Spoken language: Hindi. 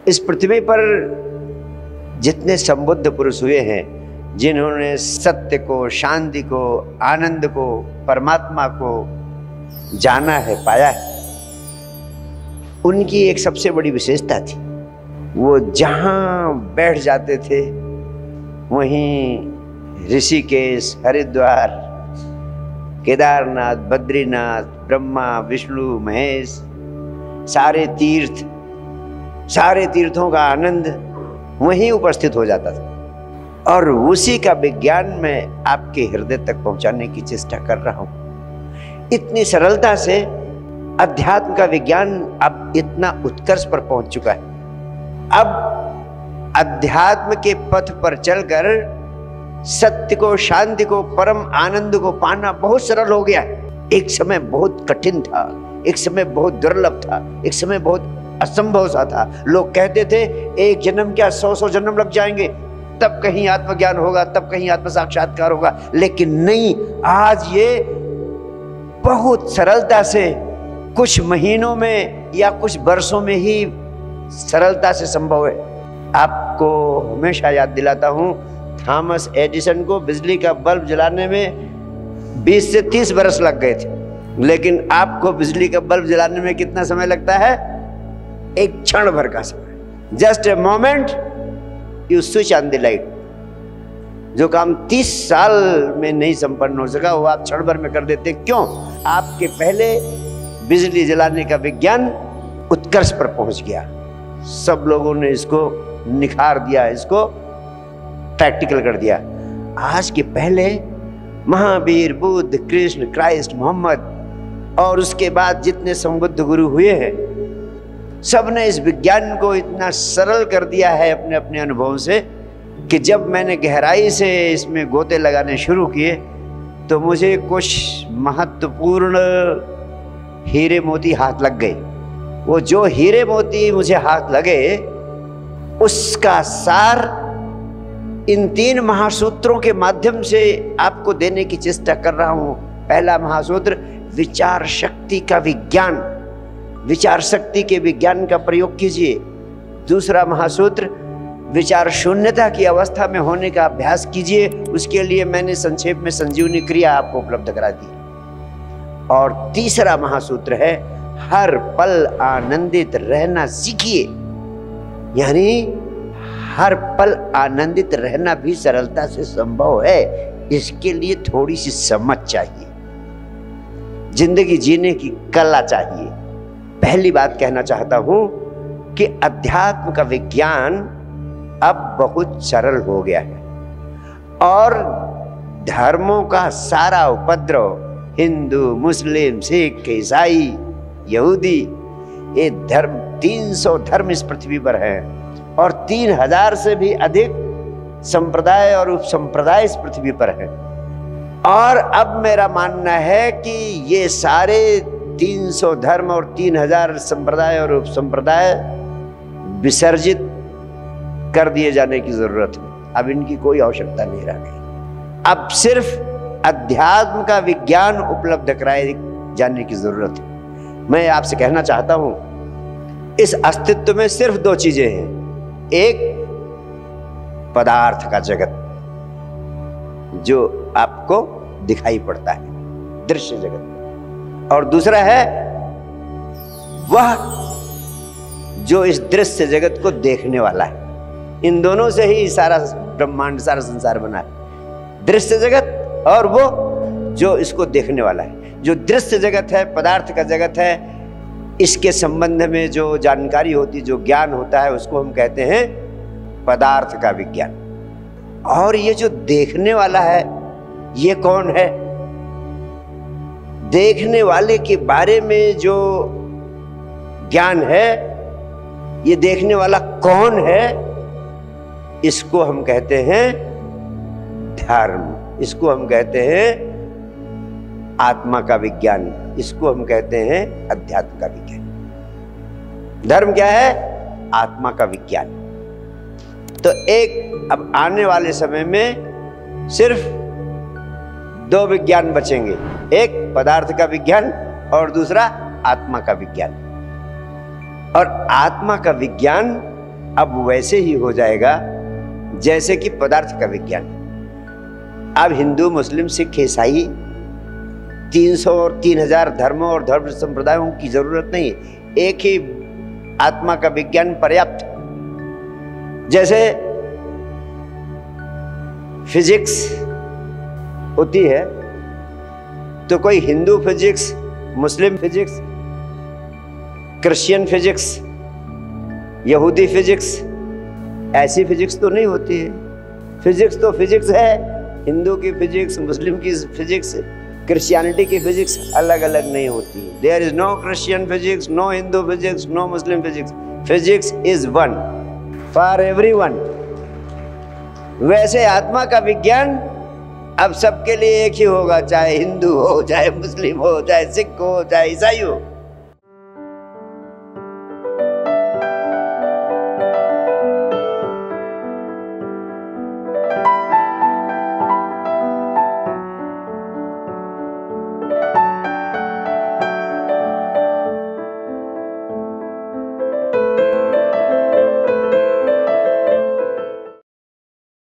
इस पृथ्वी पर जितने संबुद्ध पुरुष हुए हैं, जिन्होंने सत्य को, शांति को, आनंद को, परमात्मा को जाना है, पाया है, उनकी एक सबसे बड़ी विशेषता थी, वो जहां बैठ जाते थे वहीं ऋषिकेश, हरिद्वार, केदारनाथ, बद्रीनाथ, ब्रह्मा, विष्णु, महेश, सारे तीर्थों का आनंद वहीं उपस्थित हो जाता था। और उसी का विज्ञान मैं आपके हृदय तक पहुंचाने की चेष्टा कर रहा हूं। इतनी सरलता से अध्यात्म का विज्ञान अब इतना उत्कर्ष पर पहुंच चुका है। अब अध्यात्म के पथ पर चलकर सत्य को, शांति को, परम आनंद को पाना बहुत सरल हो गया। एक समय बहुत कठिन था, एक समय बहुत दुर्लभ था, एक समय बहुत असंभव सा था। लोग कहते थे एक जन्म क्या 100 जन्म लग जाएंगे, तब कहीं आत्मज्ञान होगा, तब कहीं आत्म साक्षात्कार होगा। लेकिन नहीं, आज ये बहुत सरलता से कुछ महीनों में या कुछ वर्षों में ही सरलता से संभव है। आपको हमेशा याद दिलाता हूं, थॉमस एडिसन को बिजली का बल्ब जलाने में 20 से 30 वर्ष लग गए थे, लेकिन आपको बिजली का बल्ब जलाने में कितना समय लगता है? एक क्षण भर का समय। Just a moment you switch on the light. जो काम 30 साल में नहीं संपन्न हो सका, वो आप क्षण भर में कर देते। क्यों? आपके पहले बिजली जलाने का विज्ञान उत्कर्ष पर पहुंच गया। सब लोगों ने इसको निखार दिया, इसको प्रैक्टिकल कर दिया। आज के पहले महावीर, बुद्ध, कृष्ण, क्राइस्ट, मोहम्मद और उसके बाद जितने संबुद्ध गुरु हुए हैं, सब ने इस विज्ञान को इतना सरल कर दिया है अपने अपने अनुभव से कि जब मैंने गहराई से इसमें गोते लगाने शुरू किए तो मुझे कुछ महत्वपूर्ण हीरे मोती हाथ लग गए। वो जो हीरे मोती मुझे हाथ लगे, उसका सार इन 3 महासूत्रों के माध्यम से आपको देने की चेष्टा कर रहा हूं। पहला महासूत्र, विचार शक्ति का विज्ञान, विचार शक्ति के विज्ञान का प्रयोग कीजिए। दूसरा महासूत्र, विचार शून्यता की अवस्था में होने का अभ्यास कीजिए। उसके लिए मैंने संक्षेप में संजीवनी क्रिया आपको उपलब्ध करा दी। और तीसरा महासूत्र है, हर पल आनंदित रहना सीखिए। यानी हर पल आनंदित रहना भी सरलता से संभव है। इसके लिए थोड़ी सी समझ चाहिए, जिंदगी जीने की कला चाहिए। पहली बात कहना चाहता हूं कि अध्यात्म का विज्ञान अब बहुत सरल हो गया है और धर्मों का सारा उपद्रव, हिंदू, मुस्लिम, सिख, ईसाई, यहूदी, ये धर्म 300 धर्म इस पृथ्वी पर हैं और 3000 से भी अधिक संप्रदाय और उपसंप्रदाय इस पृथ्वी पर हैं। और अब मेरा मानना है कि ये सारे 300 धर्म और 3000 संप्रदाय और उपसंप्रदाय विसर्जित कर दिए जाने की जरूरत है। अब इनकी कोई आवश्यकता नहीं रह गई। अब सिर्फ अध्यात्म का विज्ञान उपलब्ध कराए जाने की जरूरत है। मैं आपसे कहना चाहता हूं, इस अस्तित्व में सिर्फ 2 चीजें हैं। एक, पदार्थ का जगत जो आपको दिखाई पड़ता है, दृश्य जगत, और दूसरा है वह जो इस दृश्य जगत को देखने वाला है। इन दोनों से ही सारा ब्रह्मांड, सारा संसार बना है। दृश्य जगत और वो जो इसको देखने वाला है। जो दृश्य जगत है, पदार्थ का जगत है, इसके संबंध में जो जानकारी होती, जो ज्ञान होता है, उसको हम कहते हैं पदार्थ का विज्ञान। और ये जो देखने वाला है, ये कौन है? देखने वाले के बारे में जो ज्ञान है, ये देखने वाला कौन है, इसको हम कहते हैं धर्म। इसको हम कहते हैं आत्मा का विज्ञान। इसको हम कहते हैं अध्यात्म का विज्ञान। धर्म क्या है? आत्मा का विज्ञान। तो एक, अब आने वाले समय में सिर्फ 2 विज्ञान बचेंगे। एक पदार्थ का विज्ञान और दूसरा आत्मा का विज्ञान। और आत्मा का विज्ञान अब वैसे ही हो जाएगा जैसे कि पदार्थ का विज्ञान। अब हिंदू, मुस्लिम, सिख, ईसाई 300 और 3000 धर्मों और धर्म संप्रदायों की जरूरत नहीं, एक ही आत्मा का विज्ञान पर्याप्त। जैसे फिजिक्स होती है तो कोई हिंदू फिजिक्स, मुस्लिम फिजिक्स, क्रिश्चियन फिजिक्स, यहूदी फिजिक्स, ऐसी फिजिक्स तो नहीं होती है। फिजिक्स तो फिजिक्स है, हिंदू की फिजिक्स, मुस्लिम की फिजिक्स, क्रिश्चियनिटी की फिजिक्स अलग अलग नहीं होती। There is no Christian physics, no Hindu physics, no Muslim physics. Physics is one for everyone. वैसे आत्मा का विज्ञान अब सबके लिए एक ही होगा, चाहे हिंदू हो, चाहे मुस्लिम हो, चाहे सिख हो, चाहे ईसाई हो।